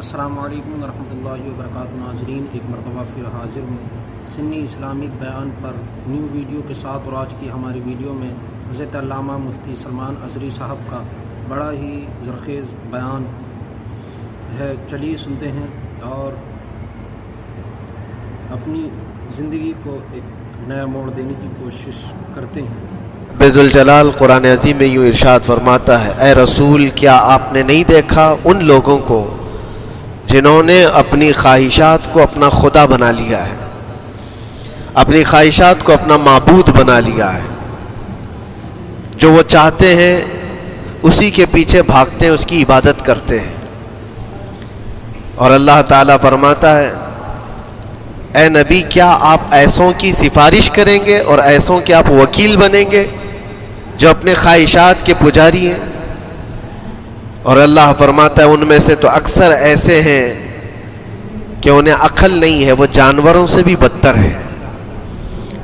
السلام علیکم ورحمۃ اللہ وبرکاتہ ناظرین، ایک مرتبہ پھر حاضر ہوں سنی اسلامک بیان پر نیو ویڈیو کے ساتھ، اور آج کی ہماری ویڈیو میں حضرت علامہ مفتی سلمان ازہری صاحب کا بڑا ہی زرخیز بیان ہے۔ چلیے سنتے ہیں اور اپنی زندگی کو ایک نیا موڑ دینے کی کوشش کرتے ہیں۔ ذوالجلال قرآن عظیم میں یوں ارشاد فرماتا ہے، اے رسول کیا آپ نے نہیں دیکھا ان لوگوں کو جنہوں نے اپنی خواہشات کو اپنا خدا بنا لیا ہے، اپنی خواہشات کو اپنا معبود بنا لیا ہے، جو وہ چاہتے ہیں اسی کے پیچھے بھاگتے ہیں، اس کی عبادت کرتے ہیں۔ اور اللہ تعالیٰ فرماتا ہے، اے نبی کیا آپ ایسوں کی سفارش کریں گے اور ایسوں کے آپ وکیل بنیں گے جو اپنے خواہشات کے پجاری ہیں؟ اور اللہ فرماتا ہے ان میں سے تو اکثر ایسے ہیں کہ انہیں عقل نہیں ہے، وہ جانوروں سے بھی بدتر ہے،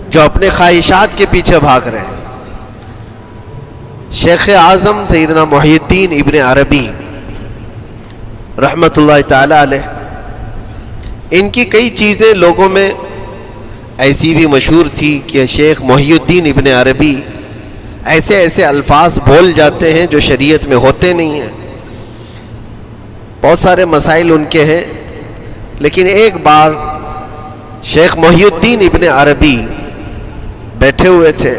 جو اپنے خواہشات کے پیچھے بھاگ رہے ہیں۔ شیخ اعظم سیدنا محی الدین ابن عربی رحمۃ اللہ تعالی علیہ، ان کی کئی چیزیں لوگوں میں ایسی بھی مشہور تھی کہ شیخ محی الدین ابن عربی ایسے ایسے الفاظ بول جاتے ہیں جو شریعت میں ہوتے نہیں ہیں۔ بہت سارے مسائل ان کے ہیں، لیکن ایک بار شیخ محی الدین ابن عربی بیٹھے ہوئے تھے،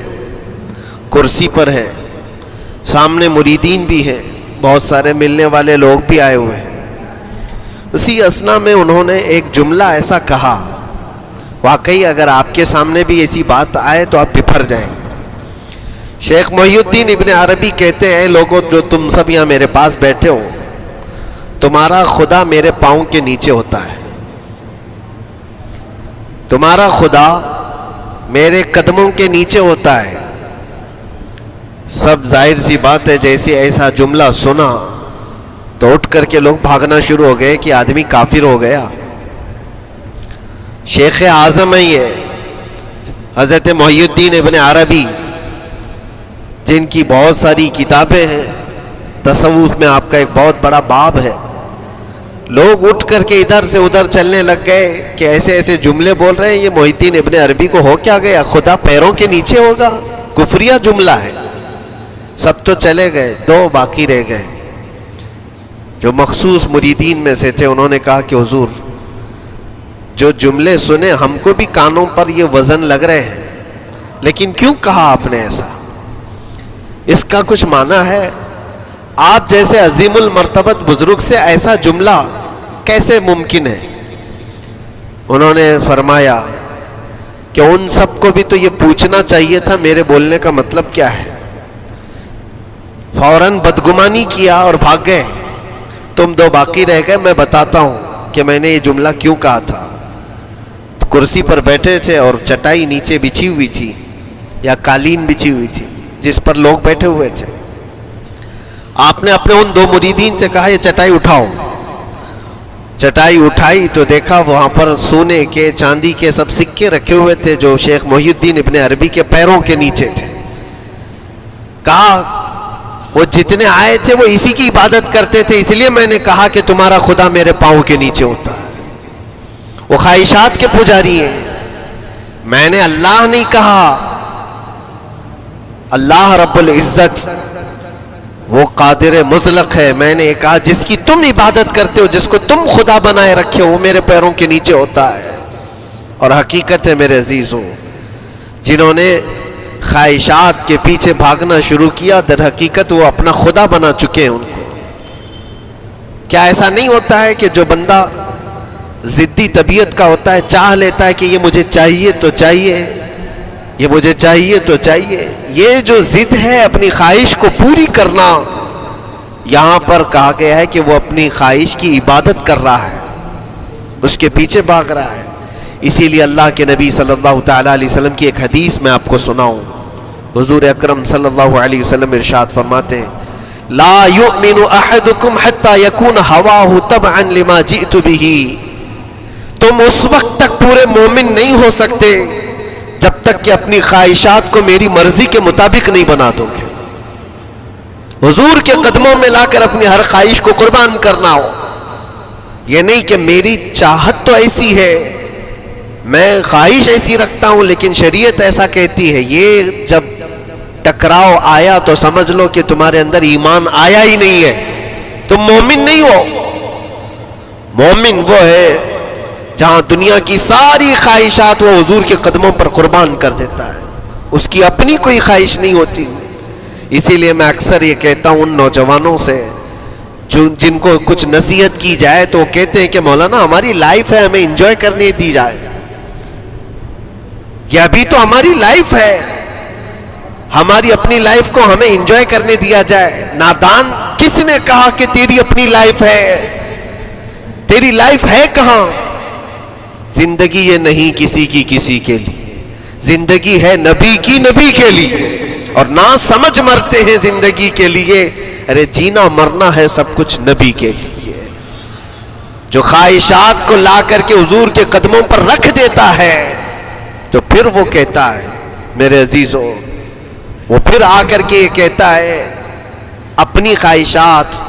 کرسی پر ہیں، سامنے مریدین بھی ہیں، بہت سارے ملنے والے لوگ بھی آئے ہوئے ہیں۔ اسی اثنا میں انہوں نے ایک جملہ ایسا کہا، واقعی اگر آپ کے سامنے بھی ایسی بات آئے تو آپ بپھر جائیں۔ شیخ محی الدین ابن عربی کہتے ہیں، اے لوگوں جو تم سب یہاں میرے پاس بیٹھے ہو، تمہارا خدا میرے پاؤں کے نیچے ہوتا ہے، تمہارا خدا میرے قدموں کے نیچے ہوتا ہے۔ سب ظاہر سی بات ہے، جیسے ایسا جملہ سنا تو اٹھ کر کے لوگ بھاگنا شروع ہو گئے کہ آدمی کافر ہو گیا۔ شیخ اعظم ہے یہ حضرت محی الدین ابن عربی، جن کی بہت ساری کتابیں ہیں، تصوف میں آپ کا ایک بہت بڑا باب ہے۔ لوگ اٹھ کر کے ادھر سے ادھر چلنے لگ گئے کہ ایسے ایسے جملے بول رہے ہیں، یہ محی الدین ابن عربی کو ہو کیا گیا؟ خدا پیروں کے نیچے ہوگا؟ کفریہ جملہ ہے۔ سب تو چلے گئے، دو باقی رہ گئے جو مخصوص مریدین میں سے تھے۔ انہوں نے کہا کہ حضور جو جملے سنے ہم کو بھی کانوں پر یہ وزن لگ رہے ہیں، لیکن کیوں کہا آپ نے ایسا؟ اس کا کچھ معنی ہے؟ آپ جیسے عظیم المرتبت بزرگ سے ایسا جملہ کیسے ممکن ہے؟ انہوں نے فرمایا کہ ان سب کو بھی تو یہ پوچھنا چاہیے تھا میرے بولنے کا مطلب کیا ہے۔ فوراً بدگمانی کیا اور بھاگ گئے۔ تم دو باقی رہ گئے، میں بتاتا ہوں کہ میں نے یہ جملہ کیوں کہا تھا۔ کرسی پر بیٹھے تھے اور چٹائی نیچے بچھی ہوئی تھی یا قالین بچھی ہوئی تھی جس پر لوگ بیٹھے ہوئے تھے۔ آپ نے اپنے ان دو مریدین سے کہا یہ چٹائی اٹھاؤ۔ چٹائی اٹھائی تو دیکھا وہاں پر سونے کے چاندی کے سب سکے رکھے ہوئے تھے جو شیخ محی الدین ابن عربی کے پیروں کے نیچے تھے۔ کہا وہ جتنے آئے تھے وہ اسی کی عبادت کرتے تھے، اس لیے میں نے کہا کہ تمہارا خدا میرے پاؤں کے نیچے ہوتا ہے۔ وہ خواہشات کے پجاری ہیں، میں نے اللہ نہیں کہا۔ اللہ رب العزت وہ قادر مطلق ہے، میں نے کہا جس کی تم عبادت کرتے ہو، جس کو تم خدا بنائے رکھے ہو، وہ میرے پیروں کے نیچے ہوتا ہے۔ اور حقیقت ہے میرے عزیزوں، جنہوں نے خواہشات کے پیچھے بھاگنا شروع کیا، در حقیقت وہ اپنا خدا بنا چکے ہیں ان کو۔ کیا ایسا نہیں ہوتا ہے کہ جو بندہ ضدی طبیعت کا ہوتا ہے، چاہ لیتا ہے کہ یہ مجھے چاہیے تو چاہیے، یہ مجھے چاہیے تو چاہیے، یہ جو ضد ہے اپنی خواہش کو پوری کرنا، یہاں پر کہا گیا ہے کہ وہ اپنی خواہش کی عبادت کر رہا ہے، اس کے پیچھے بھاگ رہا ہے۔ اسی لیے اللہ کے نبی صلی اللہ تعالیٰ علیہ وسلم کی ایک حدیث میں آپ کو سناؤں۔ حضور اکرم صلی اللہ علیہ وسلم ارشاد فرماتے ہیں، لا یؤمن احدکم حتی یکون ہواہ تبعا لما جئت بہ، تم اس وقت تک پورے مومن نہیں ہو سکتے جب تک کہ اپنی خواہشات کو میری مرضی کے مطابق نہیں بنا دو گے۔ حضور کے قدموں میں لا کر اپنی ہر خواہش کو قربان کرنا ہو، یہ نہیں کہ میری چاہت تو ایسی ہے، میں خواہش ایسی رکھتا ہوں لیکن شریعت ایسا کہتی ہے. یہ جب ٹکراؤ آیا تو سمجھ لو کہ تمہارے اندر ایمان آیا ہی نہیں ہے، تم مومن نہیں ہو. مومن وہ ہے جہاں دنیا کی ساری خواہشات وہ حضور کے قدموں پر قربان کر دیتا ہے، اس کی اپنی کوئی خواہش نہیں ہوتی. اسی لیے میں اکثر یہ کہتا ہوں ان نوجوانوں سے جن کو کچھ نصیحت کی جائے تو وہ کہتے ہیں کہ مولانا ہماری لائف ہے، ہمیں انجوائے کرنے دی جائے. یہ ابھی تو ہماری لائف ہے، ہماری اپنی لائف کو ہمیں انجوائے کرنے دیا جائے. نادان کس نے کہا کہ تیری اپنی لائف ہے؟ تیری لائف ہے کہاں؟ زندگی یہ نہیں کسی کی کسی کے لیے، زندگی ہے نبی کی نبی کے لیے. اور نہ سمجھ مرتے ہیں زندگی کے لیے، ارے جینا مرنا ہے سب کچھ نبی کے لیے. جو خواہشات کو لا کر کے حضور کے قدموں پر رکھ دیتا ہے تو پھر وہ کہتا ہے میرے عزیزوں، وہ پھر آ کر کے یہ کہتا ہے اپنی خواہشات،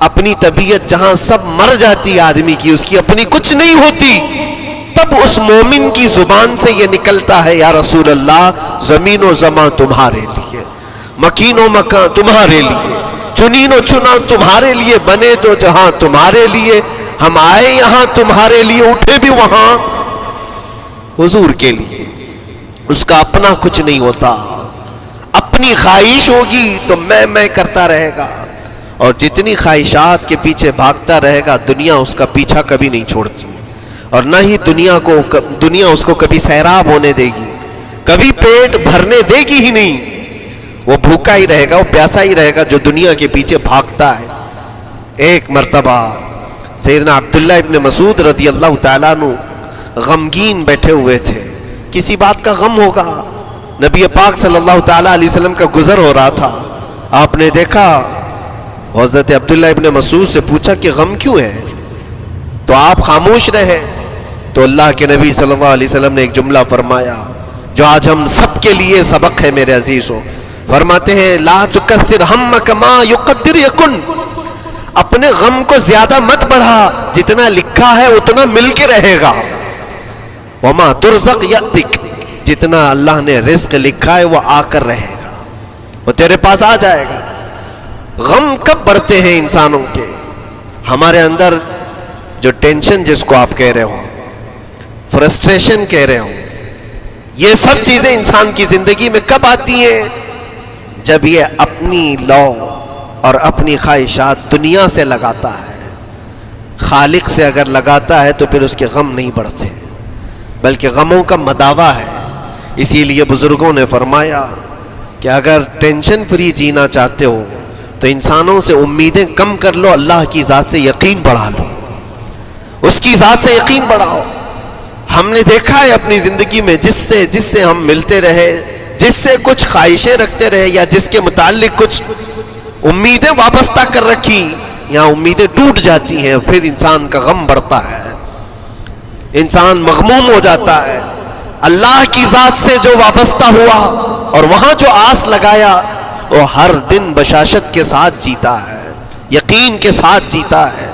اپنی طبیعت جہاں سب مر جاتی آدمی کی، اس کی اپنی کچھ نہیں ہوتی، تب اس مومن کی زبان سے یہ نکلتا ہے یا رسول اللہ زمین و زمان تمہارے لیے، مکین و مکان تمہارے لیے، چنین و چنا تمہارے لیے، بنے تو جہاں تمہارے لیے، ہم آئے یہاں تمہارے لیے، اٹھے بھی وہاں حضور کے لیے. اس کا اپنا کچھ نہیں ہوتا. اپنی خواہش ہوگی تو میں کرتا رہے گا، اور جتنی خواہشات کے پیچھے بھاگتا رہے گا دنیا اس کا پیچھا کبھی نہیں چھوڑتی، اور نہ ہی دنیا اس کو کبھی سیراب ہونے دے گی، کبھی پیٹ بھرنے دے گی ہی نہیں. وہ بھوکا ہی رہے گا، وہ پیاسا ہی رہے گا جو دنیا کے پیچھے بھاگتا ہے. ایک مرتبہ سیدنا عبداللہ ابن مسعود رضی اللہ تعالیٰ عنہ غمگین بیٹھے ہوئے تھے، کسی بات کا غم ہوگا. نبی پاک صلی اللہ تعالیٰ علیہ وسلم کا گزر ہو رہا تھا، آپ نے دیکھا، حضرت عبداللہ ابن مسعود سے پوچھا کہ غم کیوں ہے؟ تو آپ خاموش رہے. تو اللہ کے نبی صلی اللہ علیہ وسلم نے ایک جملہ فرمایا جو آج ہم سب کے لیے سبق ہے میرے عزیزوں. فرماتے ہیں لا تکثر ہمک ما یقدر یکن، اپنے غم کو زیادہ مت بڑھا، جتنا لکھا ہے اتنا مل کے رہے گا. وما ترزق یأتک، جتنا اللہ نے رزق لکھا ہے وہ آ کر رہے گا، وہ تیرے پاس آ جائے گا. غم کب بڑھتے ہیں انسانوں کے؟ ہمارے اندر جو ٹینشن جس کو آپ کہہ رہے ہو، فرسٹریشن کہہ رہے ہو، یہ سب چیزیں انسان کی زندگی میں کب آتی ہیں؟ جب یہ اپنی لو اور اپنی خواہشات دنیا سے لگاتا ہے. خالق سے اگر لگاتا ہے تو پھر اس کے غم نہیں بڑھتے، بلکہ غموں کا مداوا ہے. اسی لیے بزرگوں نے فرمایا کہ اگر ٹینشن فری جینا چاہتے ہو تو انسانوں سے امیدیں کم کر لو، اللہ کی ذات سے یقین بڑھا لو، اس کی ذات سے یقین بڑھاؤ. ہم نے دیکھا ہے اپنی زندگی میں جس سے ہم ملتے رہے، جس سے کچھ خواہشیں رکھتے رہے، یا جس کے متعلق کچھ امیدیں وابستہ کر رکھی، یہاں امیدیں ٹوٹ جاتی ہیں، پھر انسان کا غم بڑھتا ہے، انسان مغموم ہو جاتا ہے. اللہ کی ذات سے جو وابستہ ہوا اور وہاں جو آس لگایا وہ ہر دن بشاشت کے ساتھ جیتا ہے، یقین کے ساتھ جیتا ہے.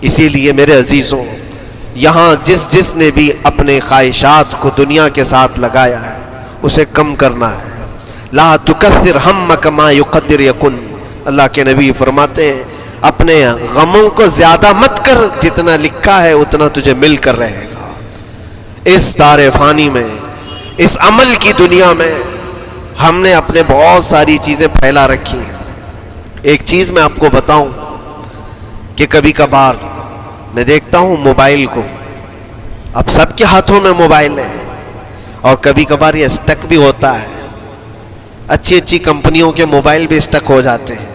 اسی لیے میرے عزیزوں، یہاں جس نے بھی اپنے خواہشات کو دنیا کے ساتھ لگایا ہے اسے کم کرنا ہے. لا تکثر ہمک ما یقدر یکن، اللہ کے نبی فرماتے ہیں اپنے غموں کو زیادہ مت کر، جتنا لکھا ہے اتنا تجھے مل کر رہے گا. اس دار فانی میں، اس عمل کی دنیا میں ہم نے اپنے بہت ساری چیزیں پھیلا رکھی ہیں. ایک چیز میں آپ کو بتاؤں کہ کبھی کبھار میں دیکھتا ہوں موبائل کو، اب سب کے ہاتھوں میں موبائل ہے، اور کبھی کبھار یہ اسٹک بھی ہوتا ہے. اچھی کمپنیوں کے موبائل بھی اسٹک ہو جاتے ہیں،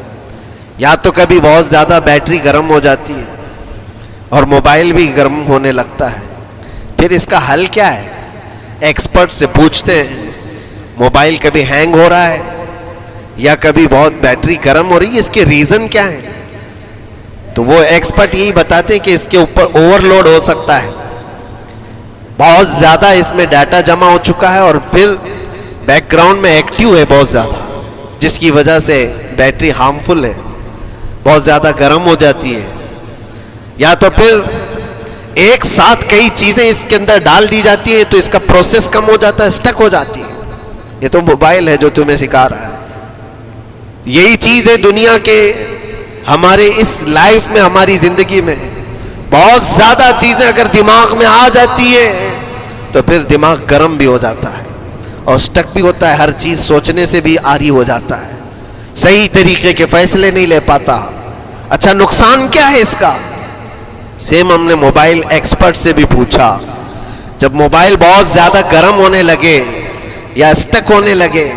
یا تو کبھی بہت زیادہ بیٹری گرم ہو جاتی ہے اور موبائل بھی گرم ہونے لگتا ہے. پھر اس کا حل کیا ہے؟ ایکسپرٹ سے پوچھتے ہیں موبائل کبھی ہینگ ہو رہا ہے یا کبھی بہت بیٹری گرم ہو رہی ہے، اس کے ریزن کیا ہے؟ تو وہ ایکسپرٹ یہی بتاتے ہیں کہ اس کے اوپر اوور لوڈ ہو سکتا ہے، بہت زیادہ اس میں ڈیٹا جمع ہو چکا ہے اور پھر بیک گراؤنڈ میں ایکٹیو ہے بہت زیادہ، جس کی وجہ سے بیٹری ہارمفل ہے، بہت زیادہ گرم ہو جاتی ہے. یا تو پھر ایک ساتھ کئی چیزیں اس کے اندر ڈال دی جاتی ہیں تو اس کا پروسیس کم ہو جاتا ہے, اسٹک ہو جاتی ہے. یہ تو موبائل ہے جو تمہیں سکھا رہا ہے. یہی چیز ہے دنیا کے ہمارے اس لائف میں, ہماری زندگی میں بہت زیادہ چیزیں اگر دماغ میں آ جاتی ہے تو پھر دماغ گرم بھی ہو جاتا ہے اور اسٹک بھی ہوتا ہے, ہر چیز سوچنے سے بھی عاری ہو جاتا ہے, صحیح طریقے کے فیصلے نہیں لے پاتا. اچھا نقصان کیا ہے اس کا؟ سیم ہم نے موبائل ایکسپرٹ سے بھی پوچھا, جب موبائل بہت زیادہ گرم ہونے لگے یا اسٹک ہونے لگے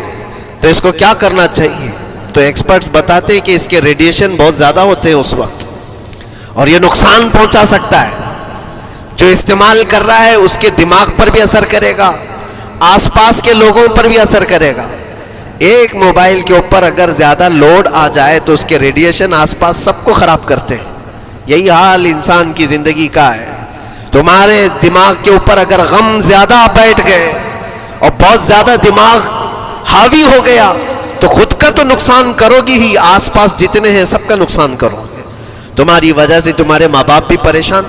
تو اس کو کیا کرنا چاہیے؟ تو ایکسپرٹس بتاتے ہیں کہ اس کے ریڈیشن بہت زیادہ ہوتے ہیں اس وقت اور یہ نقصان پہنچا سکتا ہے. جو استعمال کر رہا ہے اس کے دماغ پر بھی اثر کرے گا, آس پاس کے لوگوں پر بھی اثر کرے گا. ایک موبائل کے اوپر اگر زیادہ لوڈ آ جائے تو اس کے ریڈیشن آس پاس سب کو خراب کرتے ہیں. یہی حال انسان کی زندگی کا ہے. تمہارے دماغ کے اوپر اگر غم زیادہ بیٹھ گئے اور بہت زیادہ دماغ حاوی ہو گیا تو خود کا تو نقصان کرو گی ہی, آس پاس جتنے ہیں سب کا نقصان کرو گے. تمہاری وجہ سے تمہارے ماں باپ بھی پریشان,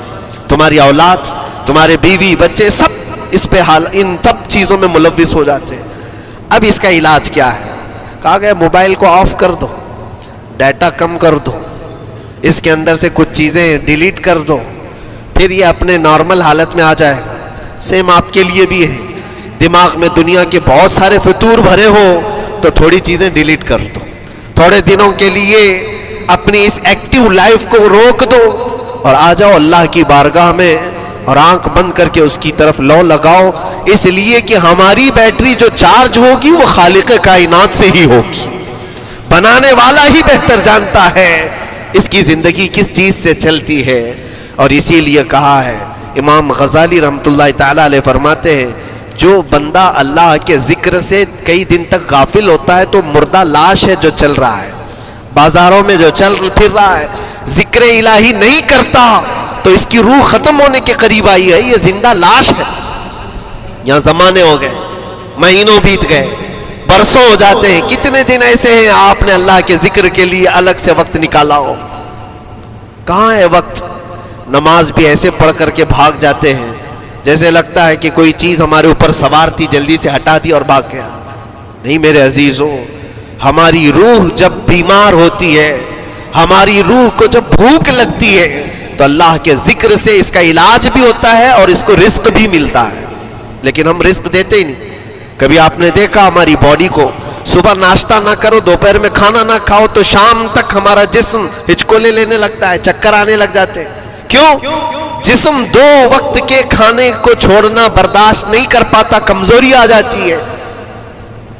تمہاری اولاد, تمہارے بیوی بچے سب اس پہ ان سب چیزوں میں ملوث ہو جاتے ہیں. اب اس کا علاج کیا ہے؟ کہا گیا موبائل کو آف کر دو, ڈیٹا کم کر دو, اس کے اندر سے کچھ چیزیں ڈیلیٹ کر دو, پھر یہ اپنے نارمل حالت میں آ جائے گا. سیم آپ کے لیے بھی ہے, دماغ میں دنیا کے بہت سارے فطور بھرے ہو تو تھوڑی چیزیں ڈیلیٹ کر دو, تھوڑے دنوں کے لیے اپنی اس ایکٹیو لائف کو روک دو اور آ جاؤ اللہ کی بارگاہ میں اور آنکھ بند کر کے اس کی طرف لو لگاؤ, اس لیے کہ ہماری بیٹری جو چارج ہوگی وہ خالق کائنات سے ہی ہوگی. بنانے والا ہی بہتر جانتا ہے اس کی زندگی کس چیز سے چلتی ہے. اور اسی لیے کہا ہے, امام غزالی رحمۃ اللہ تعالی علیہ فرماتے ہیں, جو بندہ اللہ کے ذکر سے کئی دن تک غافل ہوتا ہے تو مردہ لاش ہے جو چل رہا ہے, بازاروں میں جو چل پھر رہا ہے, ذکر الہی نہیں کرتا تو اس کی روح ختم ہونے کے قریب آئی ہے, یہ زندہ لاش ہے. یہاں زمانے ہو گئے, مہینوں بیت گئے, برسوں ہو جاتے ہیں, کتنے دن ایسے ہیں آپ نے اللہ کے ذکر کے لیے الگ سے وقت نکالا ہو؟ کہاں ہے وقت؟ نماز بھی ایسے پڑھ کر کے بھاگ جاتے ہیں جیسے لگتا ہے کہ کوئی چیز ہمارے اوپر سوار تھی, جلدی سے ہٹا دی اور بھاگ گیا. نہیں میرے عزیزوں, ہماری روح جب بیمار ہوتی ہے, ہماری روح کو جب بھوک لگتی ہے تو اللہ کے ذکر سے اس کا علاج بھی ہوتا ہے اور اس کو رزق بھی ملتا ہے. لیکن ہم رزق دیتے ہی نہیں. کبھی آپ نے دیکھا ہماری باڈی کو, صبح ناشتہ نہ کرو, دوپہر میں کھانا نہ کھاؤ تو شام تک ہمارا جسم ہچکولے لینے لگتا ہے, چکر آنے لگ جاتے ہیں. کیوں؟ جسم 2 وقت کے کھانے کو چھوڑنا برداشت نہیں کر پاتا, کمزوری آ جاتی ہے,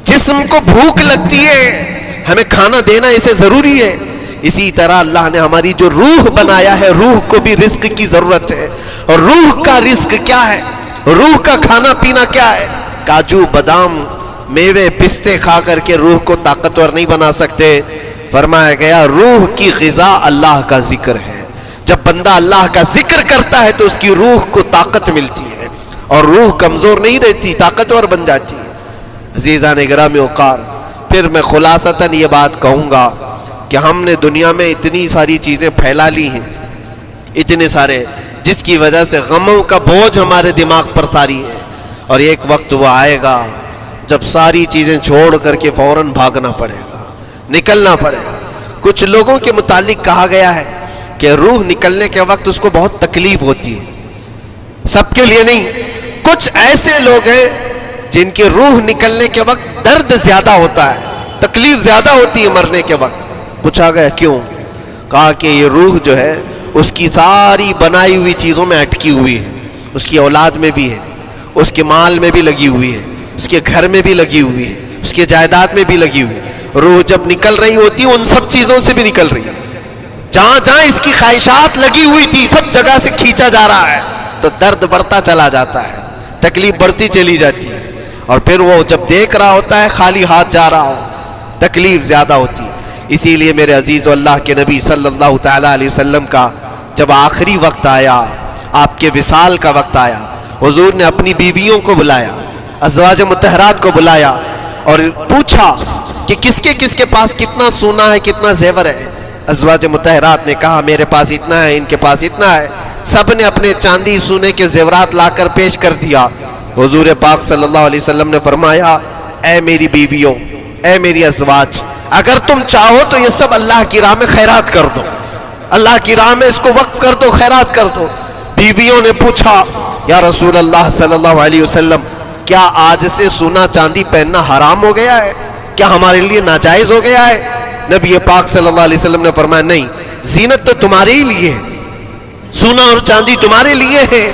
جسم کو بھوک لگتی ہے, ہمیں کھانا دینا اسے ضروری ہے. اسی طرح اللہ نے ہماری جو روح بنایا ہے, روح کو بھی رزق کی ضرورت ہے. اور روح کا رزق کیا ہے؟ روح کا کھانا پینا کیا ہے؟ کاجو بادام میوے پستے کھا کر کے روح کو طاقتور نہیں بنا سکتے. فرمایا گیا روح کی غذا اللہ کا ذکر ہے. جب بندہ اللہ کا ذکر کرتا ہے تو اس کی روح کو طاقت ملتی ہے اور روح کمزور نہیں رہتی, طاقتور بن جاتی ہے. عزیزان گرامی وقار, پھر میں خلاصتاً یہ بات کہوں گا کہ ہم نے دنیا میں اتنی ساری چیزیں پھیلا لی ہیں, اتنے سارے, جس کی وجہ سے غموں کا بوجھ ہمارے دماغ پر طاری ہے. اور ایک وقت وہ آئے گا جب ساری چیزیں چھوڑ کر کے فوراً بھاگنا پڑے گا, نکلنا پڑے گا. کچھ لوگوں کے متعلق کہا گیا ہے کہ روح نکلنے کے وقت اس کو بہت تکلیف ہوتی ہے, سب کے لیے نہیں. کچھ ایسے لوگ ہیں جن کی روح نکلنے کے وقت درد زیادہ ہوتا ہے, تکلیف زیادہ ہوتی ہے مرنے کے وقت. پوچھا گیا کیوں؟ کہا کہ یہ روح جو ہے اس کی ساری بنائی ہوئی چیزوں میں اٹکی ہوئی ہے, اس کی اولاد میں بھی ہے, اس کے مال میں بھی لگی ہوئی ہے, اس کے گھر میں بھی لگی ہوئی ہے, اس کے جائیداد میں بھی لگی ہوئی ہے. روح جب نکل رہی ہوتی ہے ان سب چیزوں سے بھی نکل رہی ہے, جہاں جہاں اس کی خواہشات لگی ہوئی تھی سب جگہ سے کھینچا جا رہا ہے, تو درد بڑھتا چلا جاتا ہے, تکلیف بڑھتی چلی جاتی ہے. اور پھر وہ جب دیکھ رہا ہوتا ہے خالی ہاتھ جا رہا ہو, تکلیف زیادہ ہوتی ہے. اسی لیے میرے عزیز اللہ کے نبی صلی اللہ تعالیٰ علیہ وسلم کا جب آخری وقت آیا, آپ کے وصال کا وقت آیا, حضور نے اپنی بیویوں کو بلایا, ازواج مطہرات کو بلایا اور پوچھا کہ کس کے پاس کتنا سونا ہے, کتنا زیور ہے. ازواج مطہرات نے کہا میرے پاس اتنا ہے، ان کے پاس اتنا ہے، سب نے اپنے چاندی سونے کے زیورات لا کر پیش کر دیا۔ حضور پاک صلی اللہ علیہ وسلم نے فرمایا اے میری بیویوں، اے میری ازواج، اگر تم چاہو تو یہ سب اللہ کی راہ میں خیرات کر دو، اللہ کی راہ میں اس کو وقف کر دو، خیرات کر دو۔ بیویوں نے پوچھا یا رسول اللہ صلی اللہ علیہ وسلم، کیا آج سے سونا چاندی پہننا حرام ہو گیا ہے؟ کیا ہمارے لیے ناجائز ہو گیا ہے؟ نبی پاک صلی اللہ علیہ وسلم نے فرمایا نہیں، زینت تو تمہارے ہی لیے ہے، سونا اور چاندی تمہارے لیے ہے،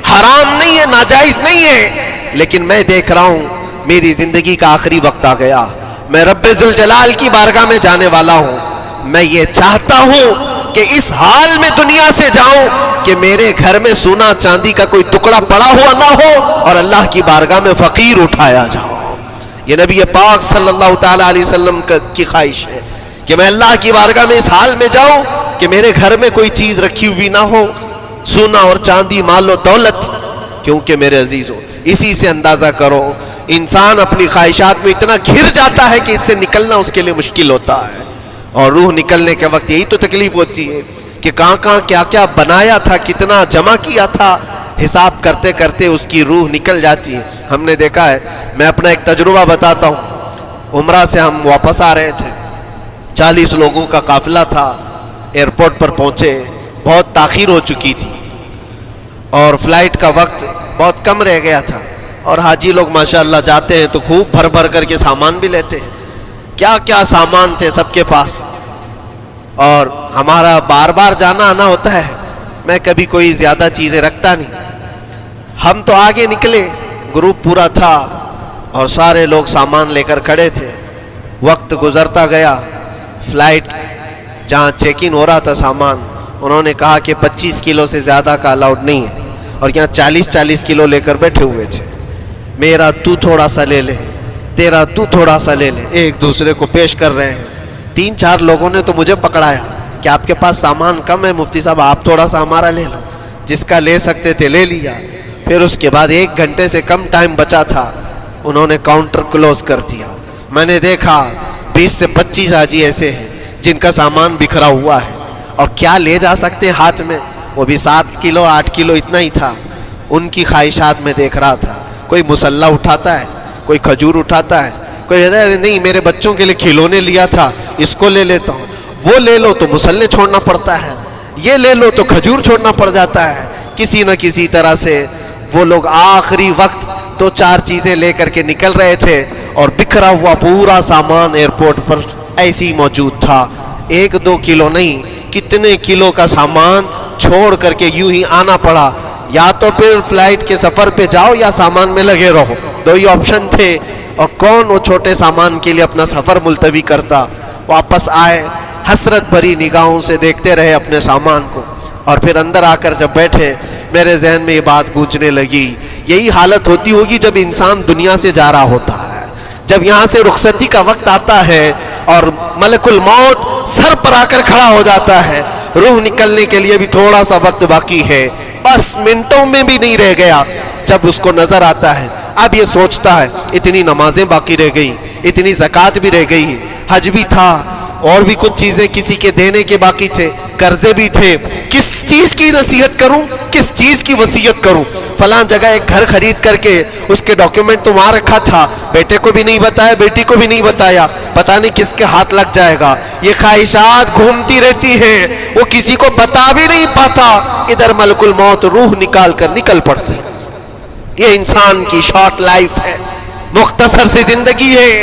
حرام نہیں ہے، ناجائز نہیں ہے، لیکن میں دیکھ رہا ہوں میری زندگی کا آخری وقت آ گیا، میں رب ذوالجلال کی بارگاہ میں جانے والا ہوں، میں یہ چاہتا ہوں کہ اس حال میں دنیا سے جاؤں کہ میرے گھر میں سونا چاندی کا کوئی ٹکڑا پڑا ہوا نہ ہو اور اللہ کی بارگاہ میں فقیر اٹھایا جاؤ۔ یہ نبی پاک صلی اللہ تعالی علیہ وسلم کی خواہش ہے کہ میں اللہ کی بارگاہ میں اس حال میں جاؤں کہ میرے گھر میں کوئی چیز رکھی ہوئی نہ ہو، سونا اور چاندی، مال و دولت۔ کیونکہ میرے عزیزوں، اسی سے اندازہ کرو انسان اپنی خواہشات میں اتنا گھر جاتا ہے کہ اس سے نکلنا اس کے لیے مشکل ہوتا ہے، اور روح نکلنے کے وقت یہی تو تکلیف ہوتی ہے کہ کہاں کہاں کیا کیا بنایا تھا، کتنا جمع کیا تھا، حساب کرتے کرتے اس کی روح نکل جاتی ہے۔ ہم نے دیکھا ہے، میں اپنا ایک تجربہ بتاتا ہوں۔ عمرہ سے ہم واپس آ رہے تھے، 40 لوگوں کا قافلہ تھا، ایئرپورٹ پر پہنچے، بہت تاخیر ہو چکی تھی اور فلائٹ کا وقت بہت کم رہ گیا تھا، اور حاجی لوگ ماشاءاللہ جاتے ہیں تو خوب بھر بھر کر کے سامان بھی لیتے ہیں، کیا کیا سامان تھے سب کے پاس، اور ہمارا بار بار جانا آنا ہوتا ہے، میں کبھی کوئی زیادہ چیزیں رکھتا نہیں۔ ہم تو آگے نکلے، گروپ پورا تھا اور سارے لوگ سامان لے کر کھڑے تھے، وقت گزرتا گیا، فلائٹ جہاں چیک ان ہو رہا تھا سامان، انہوں نے کہا کہ 25 کلو سے زیادہ کا الاؤڈ نہیں ہے، اور یہاں 40 کلو لے کر بیٹھے ہوئے تھے، میرا تو تھوڑا سا لے لے، تیرا تو تھوڑا سا لے لے، ایک دوسرے کو پیش کر رہے ہیں۔ 3-4 لوگوں نے تو مجھے پکڑایا کہ آپ کے پاس سامان کم ہے مفتی صاحب، آپ تھوڑا سا ہمارا لے لو، جس کا لے سکتے تھے لے لیا۔ پھر اس کے بعد 1 گھنٹے سے کم ٹائم بچا تھا، انہوں نے کاؤنٹر کلوز کر دیا۔ میں نے دیکھا 20 سے 25 حاجی ایسے ہیں جن کا سامان بکھرا ہوا ہے، اور کیا لے جا سکتے ہیں ہاتھ میں، وہ بھی 7 کلو 8 کلو اتنا ہی تھا۔ ان کی خواہشات میں دیکھ رہا تھا، کوئی مسلح اٹھاتا ہے، کوئی کھجور اٹھاتا ہے، کوئی نہیں میرے بچوں کے لیے کھلونے لیا تھا اس کو لے لیتا ہوں، وہ لے لو تو مسلح چھوڑنا پڑتا ہے، یہ لے لو تو کھجور چھوڑنا پڑ جاتا ہے۔ کسی نہ کسی طرح سے وہ لوگ آخری وقت 2-4 چیزیں لے کر کے نکل رہے تھے، اور بکھرا ہوا پورا سامان ایئرپورٹ پر ایسے ہی موجود تھا۔ 1-2 کلو نہیں، کتنے کلو کا سامان چھوڑ کر کے یوں ہی آنا پڑا۔ یا تو پھر فلائٹ کے سفر پہ جاؤ یا سامان میں لگے رہو، 2 ہی آپشن تھے، اور کون وہ چھوٹے سامان کے لیے اپنا سفر ملتوی کرتا۔ واپس آئے، حسرت بھری نگاہوں سے دیکھتے رہے اپنے سامان کو، اور پھر اندر آ کر جب بیٹھے میرے ذہن میں یہ بات گونجنے لگی، یہی حالت ہوتی ہوگی جب انسان دنیا سے جا رہا ہوتا ہے، جب یہاں سے رخصتی کا وقت آتا ہے اور ملک الموت سر پر آ کر کھڑا ہو جاتا ہے، روح نکلنے کے لیے بھی تھوڑا سا وقت باقی ہے، بس منٹوں میں بھی نہیں رہ گیا۔ جب اس کو نظر آتا ہے، اب یہ سوچتا ہے اتنی نمازیں باقی رہ گئی، اتنی زکوٰۃ بھی رہ گئی، حج بھی تھا، اور بھی کچھ چیزیں کسی کے دینے کے باقی تھے، قرضے بھی تھے، کس چیز کی نصیحت کروں، کس چیز کی وصیت کروں؟ فلاں جگہ ایک گھر خرید کر کے اس کے ڈاکیومنٹ تو وہاں رکھا تھا، بیٹے کو بھی نہیں بتایا، بیٹی کو بھی نہیں بتایا، پتہ نہیں کس کے ہاتھ لگ جائے گا۔ یہ خواہشات گھومتی رہتی ہیں، وہ کسی کو بتا بھی نہیں پاتا، ادھر ملک الموت روح نکال کر نکل پڑتی۔ یہ انسان کی شارٹ لائف ہے، مختصر سی زندگی ہے،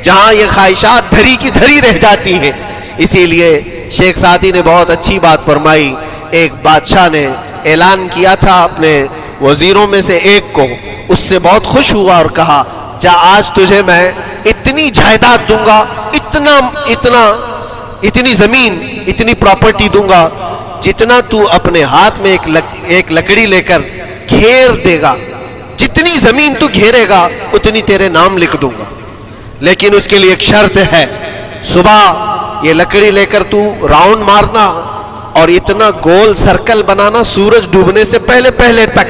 جہاں یہ خواہشات دھری کی دھری رہ جاتی ہیں۔ اسی لیے شیخ سعدی نے بہت اچھی بات فرمائی۔ ایک بادشاہ نے اعلان کیا تھا اپنے وزیروں میں سے ایک کو، اس سے بہت خوش ہوا اور کہا جا آج تجھے میں اتنی جائیداد دوں گا، اتنی زمین، اتنی پراپرٹی دوں گا، جتنا تو اپنے ہاتھ میں ایک لکڑی لے کر گھیر دے گا، جتنی زمین تو گھیرے گا اتنی تیرے نام لکھ دوں گا، لیکن اس کے لیے ایک شرط ہے، صبح یہ لکڑی لے کر تو راؤنڈ مارنا اور اتنا گول سرکل بنانا سورج ڈوبنے سے پہلے تک،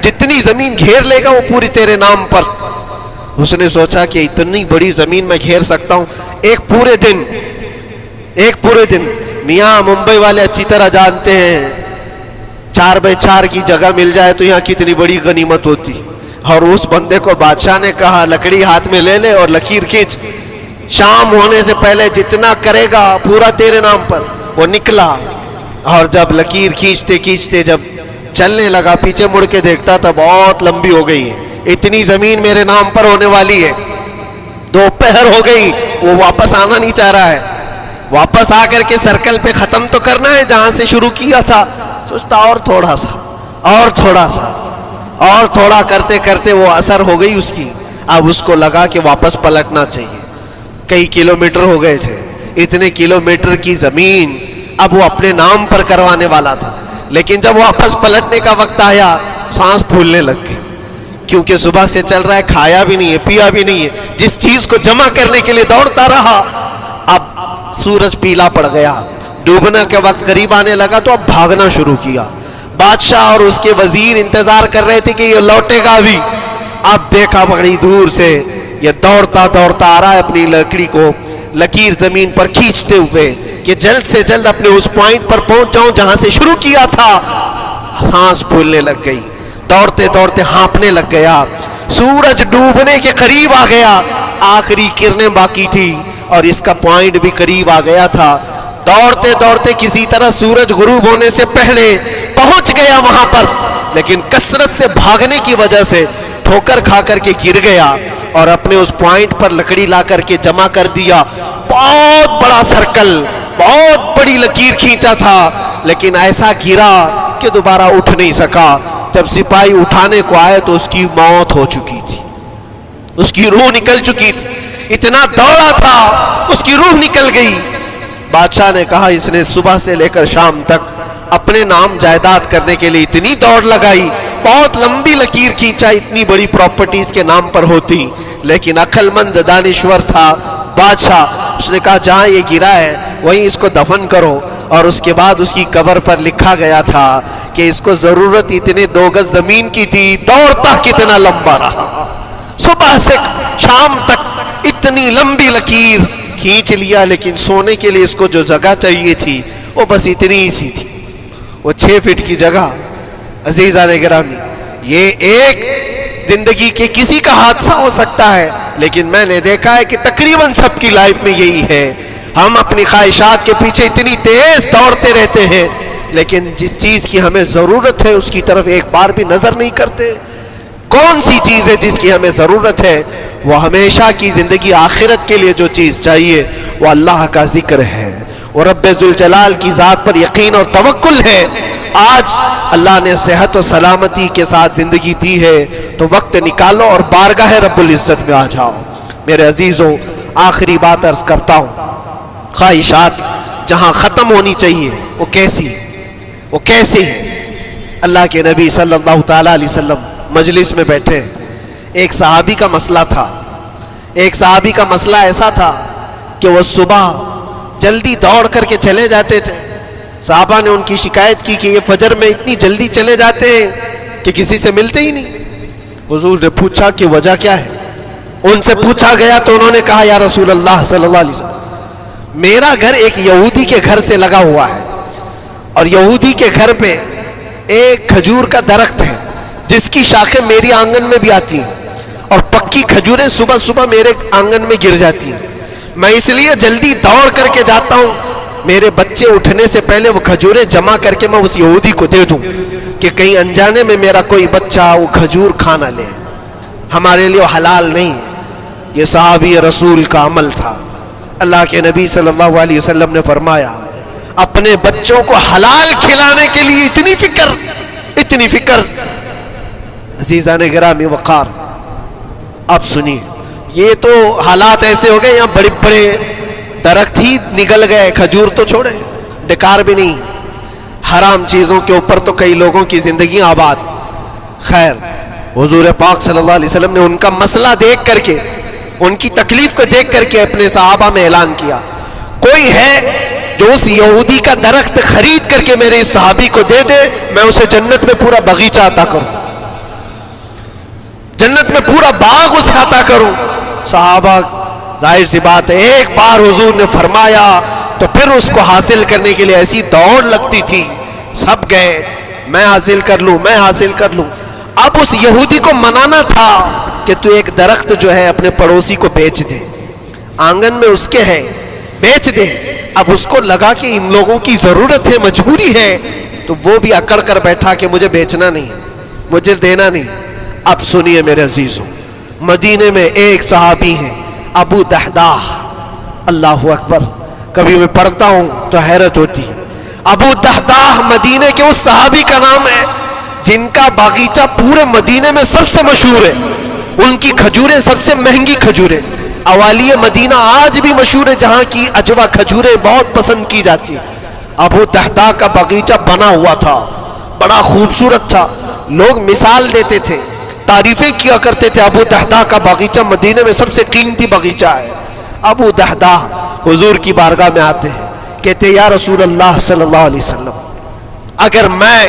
جتنی زمین گھیر لے گا وہ پوری تیرے نام پر۔ اس نے سوچا کہ اتنی بڑی زمین میں گھیر سکتا ہوں، ایک پورے دن میاں ممبئی والے اچھی طرح جانتے ہیں 4x4 کی جگہ مل جائے تو یہاں کتنی بڑی غنیمت ہوتی. اور اس بندے کو بادشاہ نے کہا لکڑی ہاتھ میں لے لے اور لکیر کھینچ, شام ہونے سے پہلے جتنا کرے گا پورا تیرے نام پر. وہ نکلا اور جب لکیر کھینچتے کھینچتے جب چلنے لگا, پیچھے مڑ کے دیکھتا تھا بہت لمبی ہو گئی ہے, اتنی زمین میرے نام پر ہونے والی ہے. دوپہر ہو گئی, وہ واپس آنا نہیں چاہ رہا ہے. واپس آ کر کے سرکل پہ ختم تو کرنا ہے جہاں سے شروع کیا تھا. سوچتا اور تھوڑا سا اور تھوڑا سا اور تھوڑا کرتے کرتے وہ اثر ہو گئی اس کی. اب اس کو لگا کہ واپس پلٹنا چاہیے. کئی کلومیٹر ہو گئے تھے, اتنے کلومیٹر کی زمین اب وہ اپنے نام پر کروانے والا تھا. لیکن جب واپس پلٹنے کا وقت آیا سانس پھولنے لگ گئی, کیونکہ صبح سے چل رہا ہے, کھایا بھی نہیں ہے پیا بھی نہیں ہے, جس چیز کو جمع کرنے کے لیے دوڑتا رہا. اب سورج پیلا پڑ گیا, ڈوبنے کے وقت قریب آنے لگا تو اب بھاگنا شروع کیا. بادشاہ اور اس کے وزیر انتظار کر رہے تھے کہ یہ لوٹے گا بھی. اب دیکھا بڑی دور سے یہ دوڑتا دوڑتا آ رہا ہے اپنی لکڑی کو لکیر زمین پر کھینچتے ہوئے کہ جلد سے جلد اپنے اس پوائنٹ پر پہنچ جاؤں جہاں سے شروع کیا تھا. سانس پھولنے لگ گئی, دوڑتے دوڑتے ہانپنے لگ گیا. سورج ڈوبنے کے قریب آ گیا, آخری کرنیں باقی تھی اور اس کا پوائنٹ بھی قریب آ گیا تھا. دوڑتے دوڑتے کسی طرح سورج غروب ہونے سے پہلے پہنچ گیا وہاں پر, لیکن کثرت سے بھاگنے کی وجہ سے ٹھوکر کھا کر کے گر گیا اور اپنے اس پوائنٹ پر لکڑی لا کر کے جمع کر دیا. بہت بڑا سرکل, بہت بڑی لکیر کھینچا تھا, لیکن ایسا گرا کہ دوبارہ اٹھ نہیں سکا. جب سپاہی اٹھانے کو آئے تو اس کی موت ہو چکی تھی, اس کی روح نکل چکی تھی. اتنا دوڑا تھا اس کی روح نکل گئی. بادشاہ نے کہا اس نے صبح سے لے کر شام تک اپنے نام جائیداد کرنے کے لیے اتنی دوڑ لگائی, بہت لمبی لکیر کھینچا, اتنی بڑی پراپرٹیز کے نام پر ہوتی, لیکن عقل مند دانشور تھا بادشاہ. اس نے کہا جہاں یہ گرا ہے وہیں اس کو دفن کرو. اور اس کے بعد اس کی قبر پر لکھا گیا تھا کہ اس کو ضرورت اتنے 2 گز زمین کی تھی, دوڑتا کتنا لمبا رہا, صبح سے شام تک اتنی لمبی لکیر کھینچ لیا, لیکن سونے کے لیے اس کو جو جگہ چاہیے تھی وہ بس اتنی ہی سی تھی, وہ 6 فٹ کی جگہ. عزیزان گرامی, یہ ایک زندگی کے کسی کا حادثہ ہو سکتا ہے, لیکن میں نے دیکھا ہے کہ تقریباً سب کی لائف میں یہی ہے. ہم اپنی خواہشات کے پیچھے اتنی تیز دوڑتے رہتے ہیں, لیکن جس چیز کی ہمیں ضرورت ہے اس کی طرف ایک بار بھی نظر نہیں کرتے. کون سی چیز ہے جس کی ہمیں ضرورت ہے؟ وہ ہمیشہ کی زندگی آخرت کے لیے جو چیز چاہیے وہ اللہ کا ذکر ہے, اور رب ذوالجلال کی ذات پر یقین اور توکل ہے. آج اللہ نے صحت و سلامتی کے ساتھ زندگی دی ہے تو وقت نکالو اور بارگاہ رب العزت میں آ جاؤ. میرے عزیزوں, آخری بات عرض کرتا ہوں, خواہشات جہاں ختم ہونی چاہیے وہ کیسی ہے, وہ کیسے ہے؟ اللہ کے نبی صلی اللہ تعالیٰ علیہ وسلم مجلس میں بیٹھے, ایک صحابی کا مسئلہ تھا. ایک صحابی کا مسئلہ ایسا تھا کہ وہ صبح جلدی دوڑ کر کے چلے جاتے تھے. صحابہ نے ان کی شکایت کی کہ یہ فجر میں اتنی جلدی چلے جاتے ہیں کہ کسی سے ملتے ہی نہیں. حضور نے پوچھا کہ وجہ کیا ہے؟ ان سے پوچھا گیا تو انہوں نے کہا یا رسول اللہ صلی اللہ علیہ وسلم, میرا گھر ایک یہودی کے گھر سے لگا ہوا ہے, اور یہودی کے گھر پہ ایک کھجور کا درخت ہے جس کی شاخیں میری آنگن میں بھی آتی ہیں, اور پکی کھجوریں صبح صبح میرے آنگن میں گر جاتی ہیں. میں اس لیے جلدی دوڑ کر کے جاتا ہوں, میرے بچے اٹھنے سے پہلے وہ کھجوریں جمع کر کے میں اس یہودی کو دے دوں کہ کہیں انجانے میں میرا کوئی بچہ وہ کھجور کھا نہ لے. ہمارے لیے وہ حلال نہیں ہے. یہ صحابی رسول کا عمل تھا. اللہ کے نبی صلی اللہ علیہ وسلم نے فرمایا اپنے بچوں کو حلال کھلانے کے لیے اتنی فکر, اتنی فکر. عزیزان گرامی وقار, اب سنیے, یہ تو حالات ایسے ہو گئے یہاں بڑے بڑے درخت ہی نگل گئے, کھجور تو چھوڑے, ڈکار بھی نہیں. حرام چیزوں کے اوپر تو کئی لوگوں کی زندگی آباد. خیر, حضور پاک صلی اللہ علیہ وسلم نے ان کا مسئلہ دیکھ کر کے, ان کی تکلیف کو دیکھ کر کے اپنے صحابہ میں اعلان کیا, کوئی ہے جو اس یہودی کا درخت خرید کر کے میرے اس صحابی کو دے دے, میں اسے جنت میں پورا باغیچہ عطا کروں, جنت میں پورا باغ اسے عطا کروں. صحابہ ظاہر سی بات ہے ایک بار حضور نے فرمایا تو تو پھر اس کو حاصل کرنے کے لیے ایسی دوڑ لگتی تھی، سب گئے میں حاصل کر لوں میں حاصل کر لوں۔ اب اس یہودی کو منانا تھا کہ تو ایک درخت جو ہے اپنے پڑوسی کو بیچ دے، آنگن میں اس کے ہے، بیچ دے۔ اب اس کو لگا کہ ان لوگوں کی ضرورت ہے، مجبوری ہے، تو وہ بھی اکڑ کر بیٹھا کہ مجھے بیچنا نہیں، مجھے دینا نہیں۔ اب سنیے میرے عزیزوں، مدینے میں ایک صحابی ہیں ابو دحداح، اللہ اکبر، کبھی میں پڑھتا ہوں تو حیرت ہوتی ہے۔ ابو دحداح مدینے کے اس صحابی کا نام ہے جن کا باغیچہ پورے مدینے میں سب سے مشہور ہے، ان کی کھجوریں سب سے مہنگی کھجوریں، اوالی مدینہ آج بھی مشہور ہے، جہاں کی اجوا کھجوریں بہت پسند کی جاتی۔ ابو دحداح کا باغیچہ بنا ہوا تھا، بڑا خوبصورت تھا، لوگ مثال دیتے تھے، تعریفیں کیا کرتے تھے، ابو دحداح کا باغیچہ مدینے میں سب سے قیمتی باغیچہ ہے۔ ابو دحداح حضور کی بارگاہ میں آتے ہیں، کہتے یا رسول اللہ صلی اللہ علیہ وسلم، اگر میں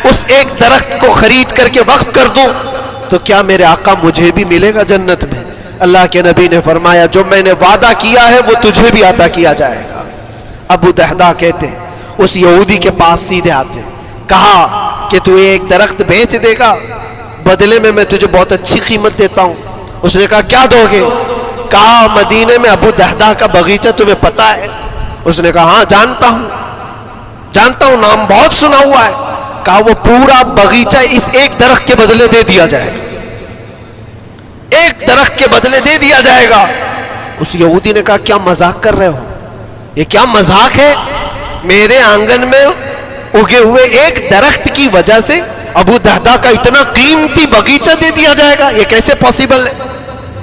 اس ایک درخت کو خرید کر کے وقف کر دوں تو کیا میرے آقا مجھے بھی ملے گا جنت میں؟ اللہ کے نبی نے فرمایا جو میں نے وعدہ کیا ہے وہ تجھے بھی عطا کیا جائے گا۔ ابو دحداح کہتے ہیں اس یہودی کے پاس سیدھے آتے ہیں، کہا کہ تو ایک درخت بیچ دے گا، بدلے میں تجھے بہت اچھی قیمت دیتا ہوں۔ اس نے کہا کیا دو گے؟ کہا مدینے میں ابو دحداح کا باغیچہ تمہیں پتہ ہے؟ اس نے کہا ہاں جانتا ہوں، نام بہت سنا ہوا ہے۔ کہا وہ پورا باغیچہ اس ایک درخت کے بدلے دے دیا جائے گا، ایک درخت کے بدلے دے دیا جائے گا۔ اس یہودی نے کہا کیا مذاق کر رہے ہو؟ یہ کیا مذاق ہے؟ میرے آنگن میں اگے ہوئے ایک درخت کی وجہ سے ابو دحداح کا اتنا قیمتی باغیچہ دے دیا جائے گا، یہ کیسے پاسبل ہے؟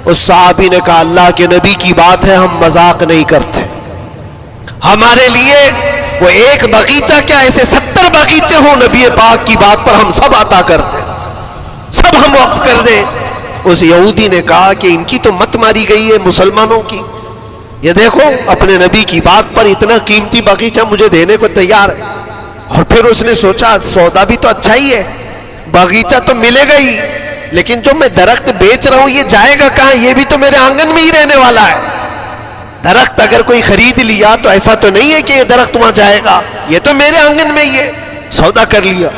اس صحابی نے کہا اللہ کے نبی کی بات ہے، ہم مذاق نہیں کرتے، ہمارے لیے وہ ایک باغیچہ کیا ایسے 70 باغیچے ہوں نبی پاک کی بات پر ہم سب عطا کرتے، سب ہم وقف کر دیں۔ اس یہودی نے کہا کہ ان کی تو مت ماری گئی ہے مسلمانوں کی، یہ دیکھو اپنے نبی کی بات پر اتنا قیمتی باغیچہ مجھے دینے کو تیار ہے۔ اور پھر اس نے سوچا سودا بھی تو اچھا ہی ہے، باغیچہ تو ملے گا ہی، لیکن جو میں درخت بیچ رہا ہوں یہ جائے گا کہاں؟ یہ بھی تو میرے آنگن میں ہی رہنے والا ہے۔ درخت اگر کوئی خرید لیا تو ایسا تو نہیں ہے کہ یہ درخت وہاں جائے گا، یہ تو میرے آنگن میں ہی ہے، سودا کر لیا۔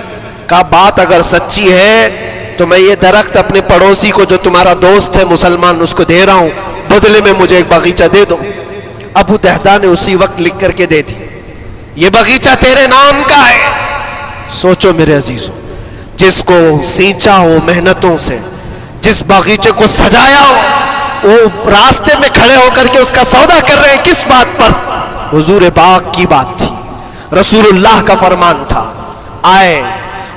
کہا بات اگر سچی ہے تو میں یہ درخت اپنے پڑوسی کو جو تمہارا دوست ہے مسلمان اس کو دے رہا ہوں، بدلے میں مجھے ایک باغیچہ دے دو۔ ابو دحداح نے اسی وقت لکھ کر کے دے دی، یہ باغیچہ تیرے نام کا ہے۔ سوچو میرے عزیزوں، جس کو سینچا ہو محنتوں سے، جس باغیچے کو سجایا ہو، وہ راستے میں کھڑے ہو کر کے اس کا سودا کر رہے ہیں، کس بات پر؟ حضور پاک کی بات تھی، رسول اللہ کا فرمان تھا۔ آئے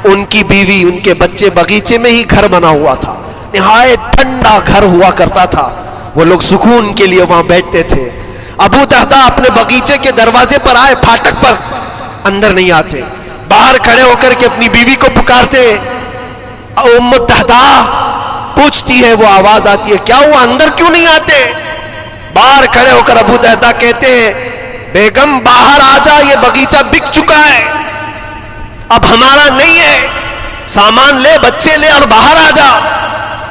ان کی بیوی ان کے بچے، باغیچے میں ہی گھر بنا ہوا تھا، نہایت ٹھنڈا گھر ہوا کرتا تھا، وہ لوگ سکون کے لیے وہاں بیٹھتے تھے۔ ابو دحداح اپنے باغیچے کے دروازے پر آئے، پھاٹک پر، اندر نہیں آتے، باہر کھڑے ہو کر کے اپنی بیوی کو پکارتے، ام دحداح پوچھتی ہے، وہ آواز آتی ہے کیا ہوا اندر کیوں نہیں آتے؟ باہر کھڑے ہو کر ابو دحداح کہتے ہیں بیگم باہر آ جا، یہ باغیچہ بک چکا ہے، اب ہمارا نہیں ہے، سامان لے، بچے لے اور باہر آ جا۔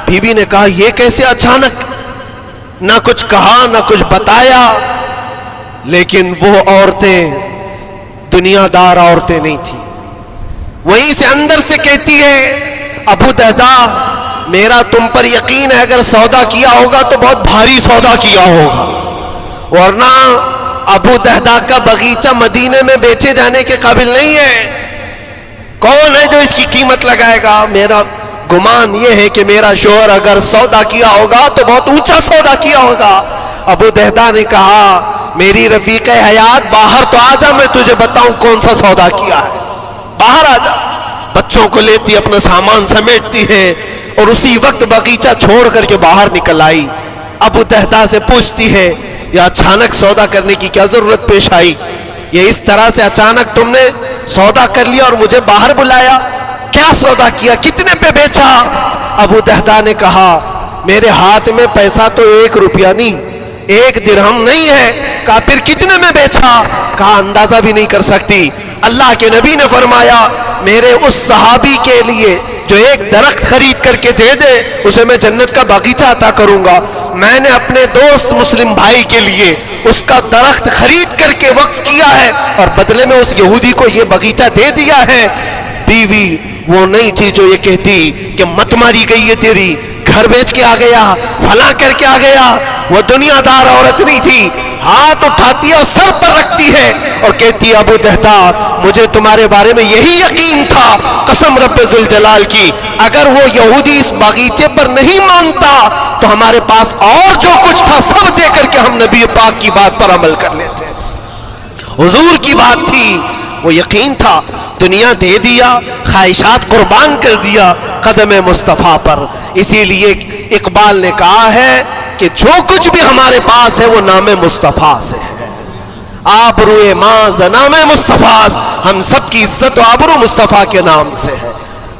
بیوی نے کہا یہ کیسے اچانک؟ نہ کچھ کہا نہ کچھ بتایا، لیکن وہ عورتیں دنیا دار عورتیں نہیں تھی، وہیں سے اندر سے کہتی ہے ابو دحداح میرا تم پر یقین ہے اگر سودا کیا ہوگا تو بہت بھاری سودا کیا ہوگا، ورنہ ابو دحداح کا باغیچہ مدینے میں بیچے جانے کے قابل نہیں ہے، کون ہے جو اس کی قیمت لگائے گا؟ میرا گمان یہ ہے کہ میرا شوہر اگر سودا کیا ہوگا تو بہت اونچا سودا کیا ہوگا۔ ابو دحداح نے کہا میری رفیق حیات باہر تو آ جا، میں تجھے بتاؤں کون سا سودا کیا ہے، باہر آ جا۔ بچوں کو لیتی اپنا سامان سمیٹتی ہے اور اسی وقت باغیچہ چھوڑ کر کے باہر نکل آئی۔ ابو دحداح سے پوچھتی ہے یہ اچانک سودا کرنے کی کیا ضرورت پیش آئی؟ یہ اس طرح سے اچانک تم نے سودا کر لیا اور مجھے باہر بلایا، کیا سودا کیا، کتنے پہ بیچا؟ ابو دحداح نے کہا میرے ہاتھ میں پیسہ تو 1 روپیہ نہیں، 1 درہم نہیں ہے۔ کہا پھر کتنے میں بیچا؟ کہا اندازہ بھی نہیں کر سکتی۔ اللہ کے نبی نے فرمایا میرے اس صحابی کے لیے جو ایک درخت خرید کر کے دے دے اسے میں جنت کا باغیچہ عطا کروں گا۔ میں نے اپنے دوست مسلم بھائی کے لیے اس کا درخت خرید کر کے وقف کیا ہے اور بدلے میں اس یہودی کو یہ باغیچہ دے دیا ہے. بیوی وہ نہیں تھی جو یہ کہتی کہ مت ماری گئی ہے تیری، گھر بیچ کے آ گیا، فلاں کر کے آ گیا. وہ دنیا دار عورت نہیں تھی. ہاتھ اٹھاتی ہے اور سر پر رکھتی ہے اور کہتی ہے ابو دہدا مجھے تمہارے بارے میں یہی یقین تھا، قسم رب ذوالجلال کی اگر وہ یہودی اس باغیچے پر نہیں مانتا تو ہمارے پاس اور جو کچھ تھا سب دے کر کے ہم نبی پاک کی بات پر عمل کر لیتے. حضور کی بات تھی، وہ یقین تھا، دنیا دے دیا، خواہشات قربان کر دیا قدم مصطفیٰ پر. اسی لیے اقبال نے کہا ہے کہ جو کچھ بھی ہمارے پاس ہے وہ نام مصطفیٰ سے ہے. آبروئے ماں نام مصطفیٰ، ہم سب کی عزت و آبرو مصطفیٰ کے نام سے ہے.